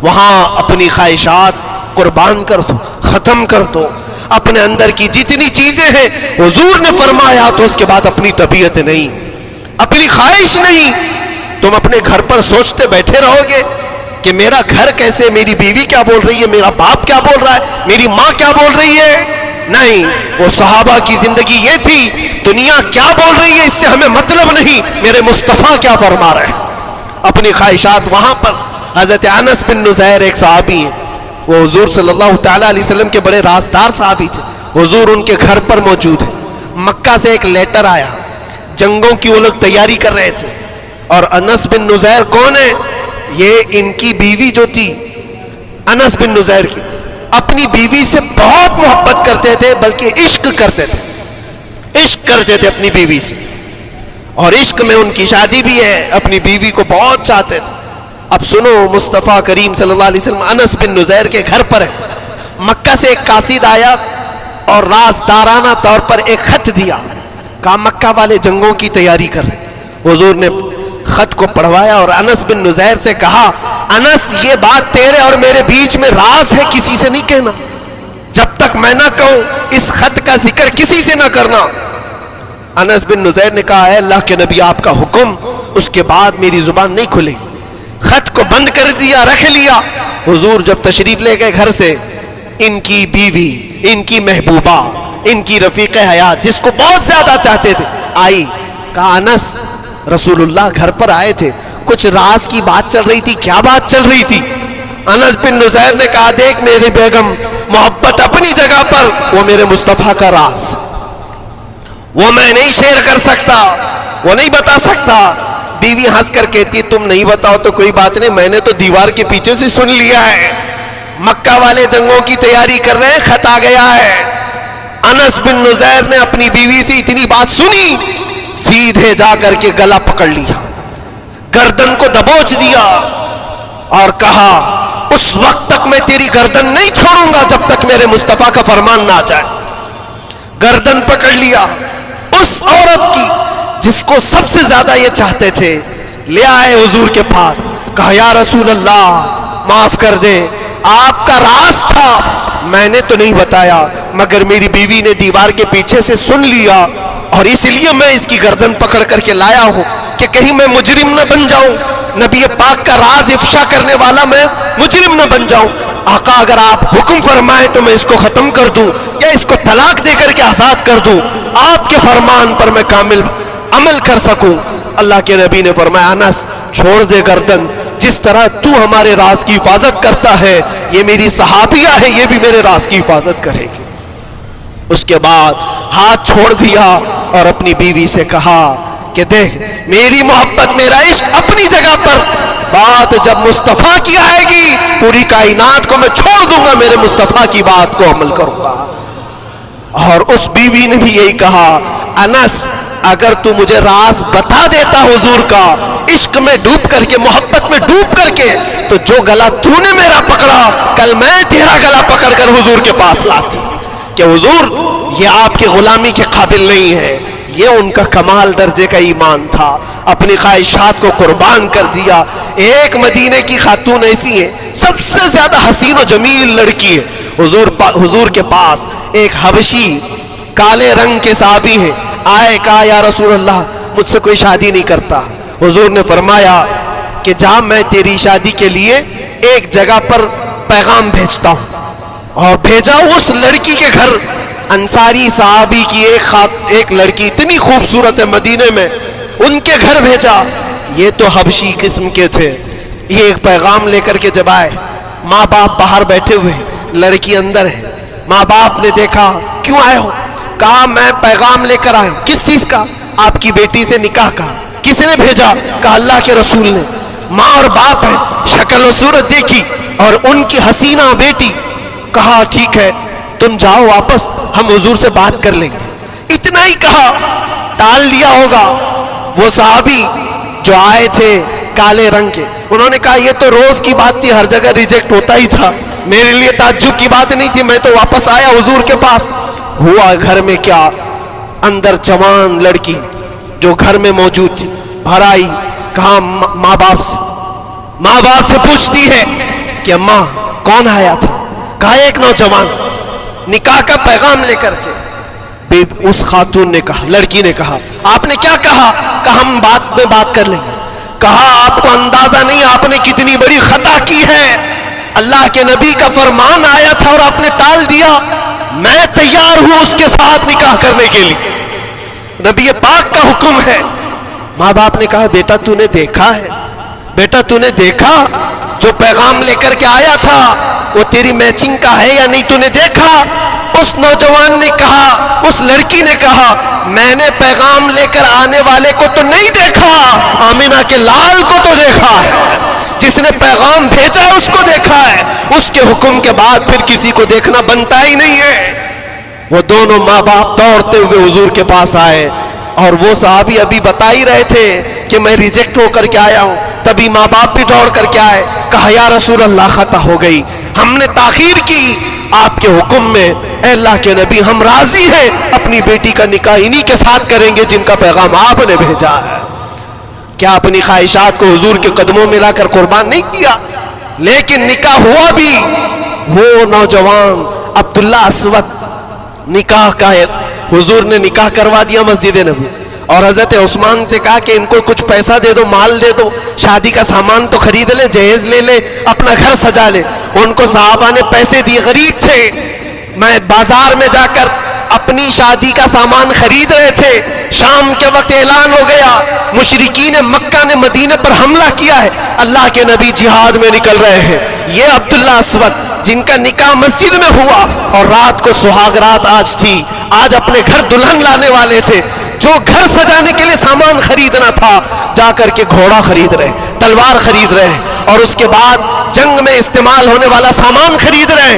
وہاں اپنی خواہشات قربان کر دو، ختم کر دو. اپنے اندر کی جتنی چیزیں ہیں حضور نے فرمایا تو اس کے بعد اپنی طبیعت نہیں، اپنی خواہش نہیں. تم اپنے گھر پر سوچتے بیٹھے رہو گے کہ میرا گھر کیسے، میری بیوی کیا بول رہی ہے، میرا باپ کیا بول رہا ہے، میری ماں کیا بول رہی ہے. نہیں، وہ صحابہ کی زندگی یہ تھی، دنیا کیا بول رہی ہے اس سے ہمیں مطلب نہیں، میرے مصطفیٰ کیا فرما رہے ہیں. اپنی خواہشات وہاں پر. حضرت انس بن نزیر ایک صحابی ہیں، وہ حضور صلی اللہ تعالیٰ علیہ وسلم کے بڑے رازدار صحابی تھے. حضور ان کے گھر پر موجود ہے. مکہ سے ایک لیٹر آیا، جنگوں کی وہ لوگ تیاری کر رہے تھے. اور انس بن نزیر کون ہے؟ یہ ان کی بیوی جو تھی انس بن نزیر کی، اپنی بیوی سے بہت محبت کرتے تھے، بلکہ عشق کرتے تھے، عشق کرتے تھے اپنی بیوی سے. اور عشق میں ان کی شادی بھی ہے، اپنی بیوی کو بہت چاہتے تھے. اب سنو، مصطفیٰ کریم صلی اللہ علیہ وسلم انس بن نزیر کے گھر پر ہے. مکہ سے ایک قاصد آیا اور رازدارانہ طور پر ایک خط دیا، کہا مکہ والے جنگوں کی تیاری کر رہے. حضور نے خط کو پڑھوایا اور انس بن نزیر سے کہا انس یہ بات تیرے اور میرے بیچ میں راز ہے، کسی سے نہیں کہنا، جب تک میں نہ کہوں اس خط کا ذکر کسی سے نہ کرنا. انس بن نزیر نے کہا اے اللہ کے نبی آپ کا حکم. اس کے بعد میری زبان نہیں کھلی. خط کو بند کر دیا، رکھ لیا. حضور جب تشریف لے گئے گھر سے، ان کی بیوی، ان کی محبوبہ، ان کی رفیق حیات جس کو بہت زیادہ چاہتے تھے آئی. کہا انس رسول اللہ گھر پر آئے تھے، کچھ راز کی بات چل رہی تھی، کیا بات چل رہی تھی؟ انس بن نزیر نے کہا دیکھ میری بیگم، محبت اپنی جگہ پر، وہ میرے مصطفیٰ کا راز، وہ میں نہیں شیئر کر سکتا، وہ نہیں بتا سکتا. بیوی ہنس کر کہتی تم نہیں بتاؤ تو کوئی بات نہیں، میں نے تو دیوار کے پیچھے سے سن لیا ہے، مکہ والے جنگوں کی تیاری کر رہے ہیں، خط آ گیا ہے. انس بن نزیر نے اپنی بیوی سے اتنی بات سنی، سیدھے جا کر کے گلا پکڑ لیا، گردن کو دبوچ دیا اور کہا اس وقت تک میں تیری گردن نہیں چھوڑوں گا جب تک میرے مصطفیٰ کا فرمان نہ آ جائے. گردن پکڑ لیا اس عورت کی جس کو سب سے زیادہ یہ چاہتے تھے. لے آئے حضور کے پاس، کہا یا رسول اللہ معاف کر دے، آپ کا راز تھا، میں نے تو نہیں بتایا، مگر میری بیوی نے دیوار کے پیچھے سے سن لیا اور اس لیے میں اس کی گردن پکڑ کر کے لایا ہوں کہ کہیں میں مجرم نہ بن جاؤں، نبی پاک کا راز افشا کرنے والا میں مجرم نہ بن جاؤں. آقا اگر آپ حکم فرمائیں تو میں اس کو ختم کر دوں یا اس کو طلاق دے کر کے آزاد کر دوں، آپ کے فرمان پر میں کامل عمل کر سکوں. اللہ کے نبی نے فرمایا انس چھوڑ دے گردن، جس طرح تو ہمارے راز کی حفاظت کرتا ہے یہ میری صحابیہ ہے، یہ بھی میرے راز کی حفاظت کرے گی. اس کے بعد ہاتھ چھوڑ دیا اور اپنی بیوی سے کہا کہ دیکھ میری محبت، میرا عشق اپنی جگہ پر، بات جب مصطفیٰ کی آئے گی پوری کائنات کو میں چھوڑ دوں گا، میرے مصطفیٰ کی بات کو عمل کروں گا. اور اس بیوی نے بھی یہی کہا انس اگر تو مجھے راز بتا دیتا حضور کا، عشق میں ڈوب کر کے، محبت میں ڈوب کر کے، تو جو گلا تو نے میرا پکڑا کل میں تیرا گلا پکڑ کر حضور کے پاس لاتی کہ حضور یہ آپ کی غلامی کے قابل نہیں ہے. یہ ان کا کمال درجے کا ایمان تھا، اپنی خواہشات کو قربان کر دیا. ایک مدینے کی خاتون ایسی ہے سب سے زیادہ حسین و جمیل لڑکی ہے، حضور کے پاس ایک حبشی کالے رنگ کے صحابی ہیں. آئے کہا یا رسول اللہ مجھ سے کوئی شادی نہیں کرتا. حضور نے فرمایا کہ جا میں تیری شادی کے لیے ایک جگہ پر پیغام بھیجتا ہوں. اور بھیجا اس لڑکی کے گھر انصاری صحابی کی ایک لڑکی اتنی خوبصورت ہے مدینے میں، ان کے گھر بھیجا. یہ تو حبشی قسم کے تھے. یہ ایک پیغام لے کر کے جب آئے، ماں باپ باہر بیٹھے ہوئے، لڑکی اندر ہے. ماں باپ نے دیکھا، کیوں آئے ہو؟ کہا میں پیغام لے کر آیا ہوں. کس چیز کا؟ آپ کی بیٹی سے نکاح کا. کس نے بھیجا؟ کہا اللہ کے رسول نے. ماں اور باپ ہے، شکل و صورت دیکھی اور ان کی حسینہ بیٹی. کہا ٹھیک ہے تم جاؤ واپس، ہم حضور سے بات کر لیں گے. اتنا ہی کہا، ٹال دیا ہوگا. وہ صحابی جو آئے تھے کالے رنگ کے، انہوں نے کہا یہ تو روز کی بات تھی، ہر جگہ ریجیکٹ ہوتا ہی تھا، میرے لیے تعجب کی بات نہیں تھی، میں تو واپس آیا حضور کے پاس. ہوا گھر میں کیا، اندر جوان لڑکی جو گھر میں موجود تھی باہر آئی. کہا ماں باپ سے پوچھتی ہے کہ اماں کون آیا تھا؟ کہا ایک نوجوان نکاح کا پیغام لے کر کے. اس خاتون نے کہا، لڑکی نے کہا آپ نے کیا کہا؟ کہا ہم بعد میں بات کر لیں گے. کہا آپ کو اندازہ نہیں آپ نے کتنی بڑی خطا کی ہے. اللہ کے نبی کا فرمان آیا تھا اور آپ نے ٹال دیا. میں تیار ہوں اس کے ساتھ نکاح کرنے کے لیے، نبی پاک کا حکم ہے. ماں باپ نے کہا بیٹا تو نے دیکھا ہے؟ بیٹا تو نے دیکھا جو پیغام لے کر کے آیا تھا وہ تیری میچنگ کا ہے یا نہیں؟ تو نے دیکھا؟ اس نوجوان نے کہا، اس لڑکی نے کہا میں نے پیغام لے کر آنے والے کو تو نہیں دیکھا، آمینہ کے لال کو تو دیکھا ہے، جس نے پیغام بھیجا اس کو دیکھا ہے. اس کے حکم کے بعد پھر کسی کو دیکھنا بنتا ہی نہیں ہے. وہ دونوں ماں باپ دوڑتے ہوئے حضور کے پاس آئے اور وہ صحابی ابھی بتا ہی رہے تھے کہ میں ریجیکٹ ہو کر کے آیا ہوں. تبھی ماں باپ بھی دوڑ کر کے آئے. کہا یا رسول اللہ خطا ہو گئی، ہم نے تاخیر کی آپ کے حکم میں. اے اللہ کے نبی ہم راضی ہیں، اپنی بیٹی کا نکاح انہی کے ساتھ کریں گے جن کا پیغام آپ نے بھیجا ہے. کیا اپنی خواہشات کو حضور کے قدموں میں لا کر قربان نہیں کیا؟ لیکن نکاح ہوا بھی. وہ نوجوان عبداللہ اسود نکاح کا ہے، حضور نے نکاح کروا دیا مسجد نبی اور حضرت عثمان سے کہا کہ ان کو کچھ پیسہ دے دو، مال دے دو، شادی کا سامان تو خرید لے، جہیز لے لے، اپنا گھر سجا لے. ان کو صحابہ نے پیسے دیے، غریب تھے. میں بازار میں جا کر اپنی شادی کا سامان خرید رہے تھے. شام کے وقت اعلان ہو گیا مشرکین مکہ نے مدینے پر حملہ کیا ہے، اللہ کے نبی جہاد میں نکل رہے ہیں. یہ عبداللہ اسود جن کا نکاح مسجد میں ہوا اور رات کو سہاگ رات آج تھی، آج اپنے گھر دلہن لانے والے تھے، جو گھر سجانے کے لیے سامان خریدنا تھا جا کر کے گھوڑا خرید رہے، تلوار خرید رہے اور اس کے بعد جنگ میں استعمال ہونے والا سامان خرید رہے.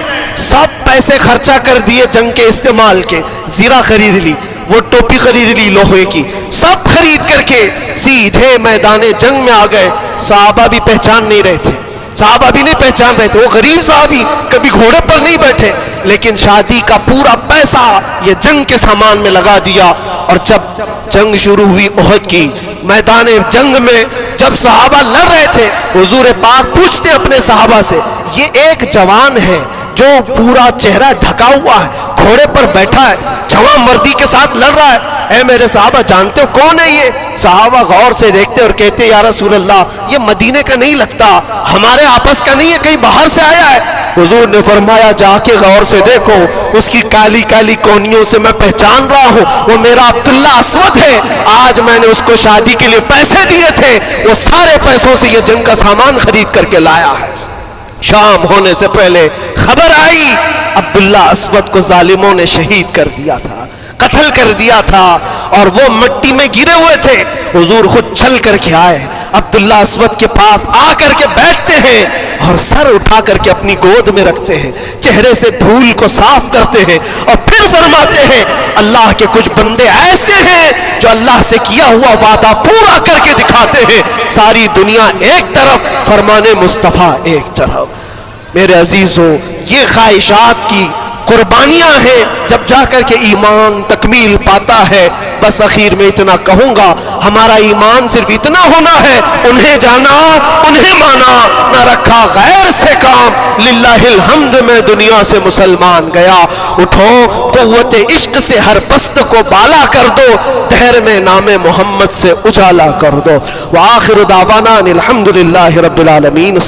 سب پیسے خرچہ کر دیے جنگ کے استعمال کے. زیرہ خرید لی، وہ ٹوپی خرید لی لوہے کی، سب خرید کر کے سیدھے میدان جنگ میں آ گئے. صحابہ بھی پہچان نہیں رہے تھے، صحابہ بھی نہیں پہچان رہے تھے. وہ غریب صحابی کبھی گھوڑے پر نہیں بیٹھے، لیکن شادی کا پورا پیسہ یہ جنگ کے سامان میں لگا دیا. اور جب جنگ شروع ہوئی احد کی، میدان جنگ میں جب صحابہ لڑ رہے تھے، حضور پاک پوچھتے اپنے صحابہ سے، یہ ایک جوان ہے جو پورا چہرہ ڈھکا ہوا ہے، گھوڑے پر بیٹھا ہے، جوان مردی کے ساتھ لڑ رہا ہے، اے میرے صحابہ جانتے ہو کون ہے یہ؟ صحابہ غور سے دیکھتے اور کہتے یا رسول اللہ یہ مدینے کا نہیں لگتا، ہمارے آپس کا نہیں ہے، کہیں باہر سے آیا ہے. حضور نے فرمایا جا کے غور سے دیکھو، اس کی کالی کالی کونیوں سے میں پہچان رہا ہوں، وہ میرا عبداللہ اسود ہے. آج میں نے اس کو شادی کے لیے پیسے دیے تھے، وہ سارے پیسوں سے یہ جنگ کا سامان خرید کر کے لایا ہے. شام ہونے سے پہلے خبر آئی عبداللہ اسود کو ظالموں نے شہید کر دیا تھا، قتل کر دیا تھا اور وہ مٹی میں گرے ہوئے تھے. حضور خود چل کر کے آئے، عبداللہ اسود کے پاس آ کر کے بیٹھتے ہیں اور سر اٹھا کر کے اپنی گود میں رکھتے ہیں، چہرے سے دھول کو صاف کرتے ہیں اور پھر فرماتے ہیں اللہ کے کچھ بندے ایسے ہیں جو اللہ سے کیا ہوا وعدہ پورا کر کے دکھاتے ہیں. ساری دنیا ایک طرف، فرمان مصطفیٰ ایک طرف. میرے عزیزوں یہ خواہشات کی قربانیاں ہیں جب جا کر کے ایمان تکمیل پاتا ہے. بس اخیر میں اتنا کہوں گا، ہمارا ایمان صرف اتنا ہونا ہے، انہیں جانا انہیں مانا، نہ رکھا غیر سے کام، للہ الحمد میں دنیا سے مسلمان گیا. اٹھو قوت عشق سے ہر پست کو بالا کر دو، دہر میں نام محمد سے اجالا کر دو. وآخر دعوانا الحمدللہ رب العالمین.